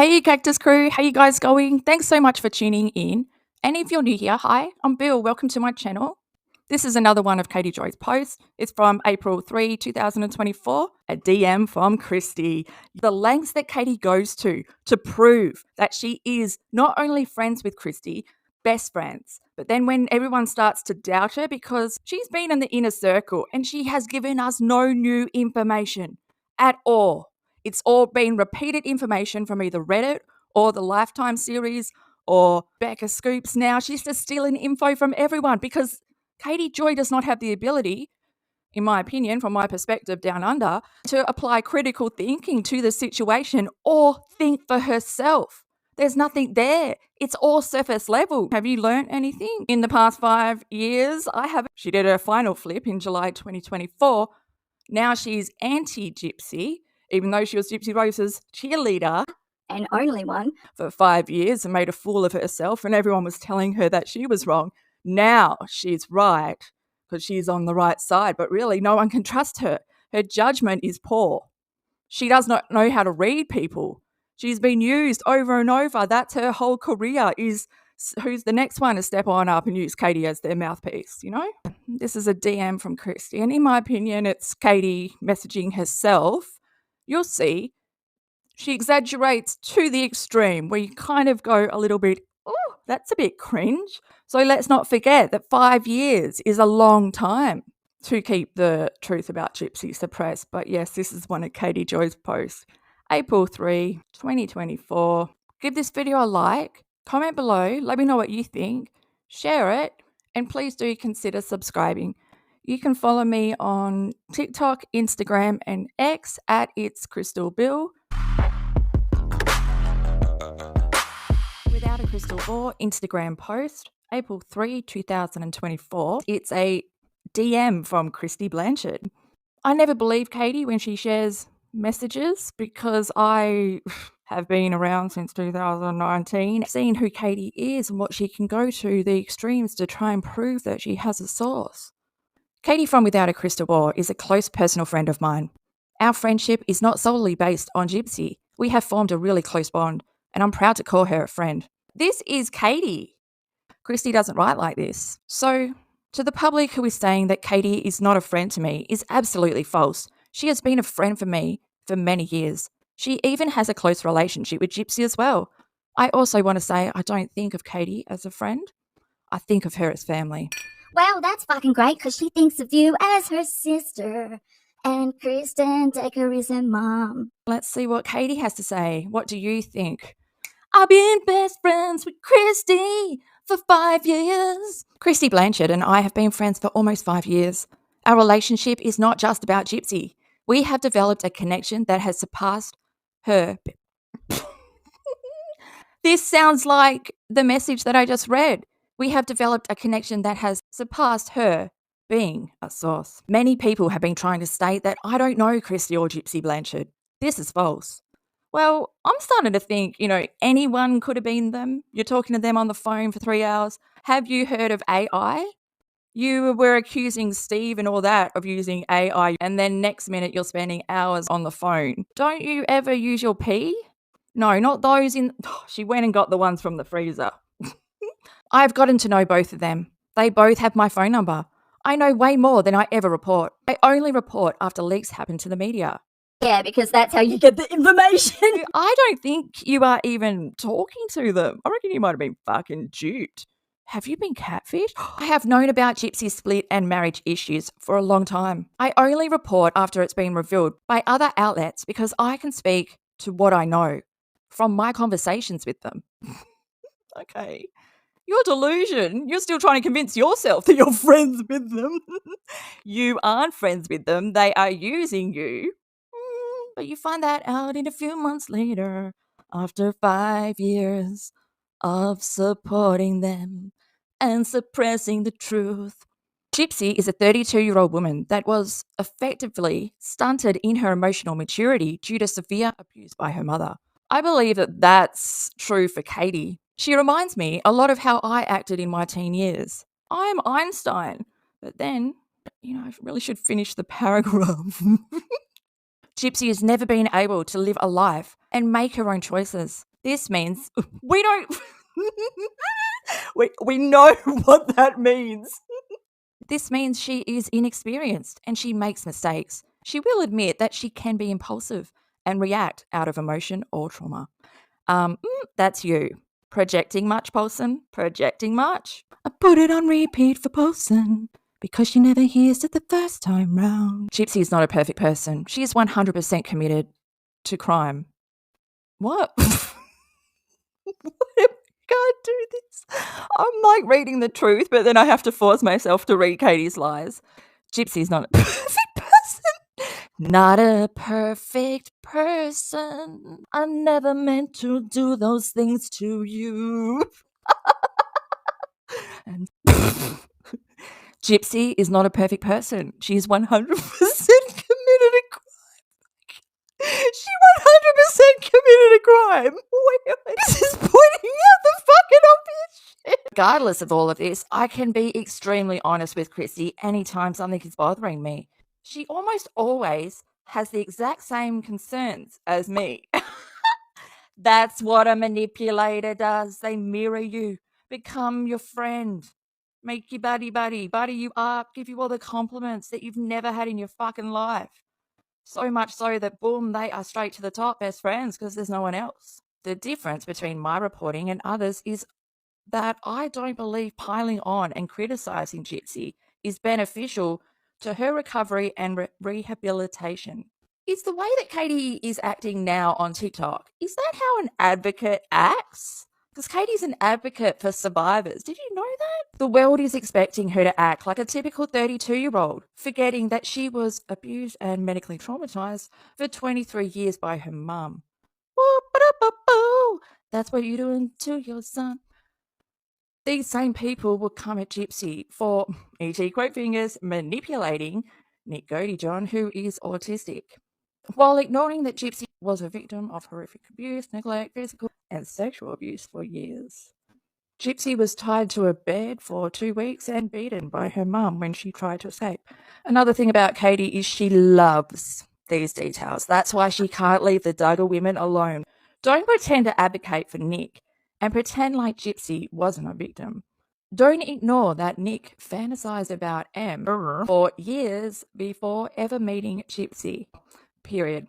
Hey Cactus crew, how you guys going? Thanks so much for tuning in. And if you're new here, hi, I'm Bill. Welcome to my channel. This is another one of Katie Joy's posts. It's from April 3, 2024, a DM from Kristy. The lengths that Katie goes to prove that she is not only friends with Kristy, best friends. But then when everyone starts to doubt her because she's been in the inner circle and she has given us no new information at all. It's all been repeated information from either Reddit or the Lifetime series or Becca Scoops now. She's just stealing info from everyone because Katie Joy does not have the ability, in my opinion, from my perspective down under, to apply critical thinking to the situation or think for herself. There's nothing there. It's all surface level. Have you learned anything in the past 5 years? I haven't. She did her final flip in July 2024. Now she's anti-Gypsy, even though she was Gypsy Rose's cheerleader and only one for 5 years and made a fool of herself, and everyone was telling her that she was wrong. Now she's right because she's on the right side, but really no one can trust her. Her judgment is poor. She does not know how to read people. She's been used over and over. That's her whole career, is who's the next one to step on up and use Katie as their mouthpiece, you know? This is a DM from Kristy, and in my opinion, it's Katie messaging herself. You'll see she exaggerates to the extreme where you kind of go a little bit, oh, that's a bit cringe. So let's not forget that 5 years is a long time to keep the truth about Gypsy suppressed. But yes, this is one of Katie Joy's posts. April 3, 2024. Give this video a like, comment below, let me know what you think, share it, and please do consider subscribing. You can follow me on TikTok, Instagram, and X at It's Crystal Bill. Without a Crystal Ball Instagram post, April 3, 2024. It's a DM from Kristy Blanchard. I never believe Katie when she shares messages because I have been around since 2019, seen who Katie is and what she can go to the extremes to try and prove that she has a source. Katie from Without a Crystal Ball is a close personal friend of mine. Our friendship is not solely based on Gypsy. We have formed a really close bond, and I'm proud to call her a friend. This is Katie. Kristy doesn't write like this. So, to the public who is saying that Katie is not a friend to me is absolutely false. She has been a friend for me for many years. She even has a close relationship with Gypsy as well. I also want to say I don't think of Katie as a friend. I think of her as family. Well, that's fucking great because she thinks of you as her sister and Kristen Decker is her mom. Let's see what Katie has to say. What do you think? I've been best friends with Kristy for 5 years. Kristy Blanchard and I have been friends for almost 5 years. Our relationship is not just about Gypsy. We have developed a connection that has surpassed her. This sounds like the message that I just read. We have developed a connection that has surpassed her being a source. Many people have been trying to state that I don't know Kristy or Gypsy Blanchard. This is false. Well, I'm starting to think, anyone could have been them. You're talking to them on the phone for 3 hours. Have you heard of AI? You were accusing Steve and all that of using AI, and then next minute you're spending hours on the phone. Don't you ever use your pee? No, not those in... She went and got the ones from the freezer. I've gotten to know both of them. They both have my phone number. I know way more than I ever report. I only report after leaks happen to the media. Yeah, because that's how you get the information. I don't think you are even talking to them. I reckon you might have been fucking duped. Have you been catfished? I have known about Gypsy's split and marriage issues for a long time. I only report after it's been revealed by other outlets because I can speak to what I know from my conversations with them. Okay. Your delusion. You're still trying to convince yourself that you're friends with them. You aren't friends with them. They are using you. But you find that out in a few months later, after 5 years of supporting them and suppressing the truth. Gypsy is a 32-year-old woman that was effectively stunted in her emotional maturity due to severe abuse by her mother. I believe that that's true for Katie. She reminds me a lot of how I acted in my teen years. I'm Einstein. But then, I really should finish the paragraph. Gypsy has never been able to live a life and make her own choices. This means we don't... we know what that means. This means she is inexperienced and she makes mistakes. She will admit that she can be impulsive and react out of emotion or trauma. That's you. Projecting much, Paulson? Projecting much? I put it on repeat for Paulson because she never hears it the first time round. Gypsy is not a perfect person. She is 100% committed to crime. What? Why can't do this? I'm like reading the truth, but then I have to force myself to read Katie's lies. Gypsy's not a perfect person. Not a perfect person. I never meant to do those things to you. And Gypsy is not a perfect person. She is 100% committed to crime. She 100% committed a crime. This is pointing out the fucking obvious shit. Regardless of all of this, I can be extremely honest with Kristy anytime something is bothering me. She almost always has the exact same concerns as me. That's what a manipulator does. They mirror you, become your friend, make you buddy you up, give you all the compliments that you've never had in your fucking life. So much so that, boom, they are straight to the top best friends because there's no one else. The difference between my reporting and others is that I don't believe piling on and criticizing Gypsy is beneficial to her recovery and rehabilitation. Is the way that Katie is acting now on TikTok, is that how an advocate acts? Because Katie's an advocate for survivors. Did you know that? The world is expecting her to act like a typical 32-year-old, forgetting that she was abused and medically traumatized for 23 years by her mum. That's what you're doing to your son. These same people will come at Gypsy for, E.T. quote fingers, manipulating Nick John, who is autistic, while ignoring that Gypsy was a victim of horrific abuse, neglect, physical and sexual abuse for years. Gypsy was tied to a bed for 2 weeks and beaten by her mum when she tried to escape. Another thing about Katie is she loves these details. That's why she can't leave the Duggar women alone. Don't pretend to advocate for Nick and pretend like Gypsy wasn't a victim. Don't ignore that Nick fantasized about M for years before ever meeting Gypsy. Period.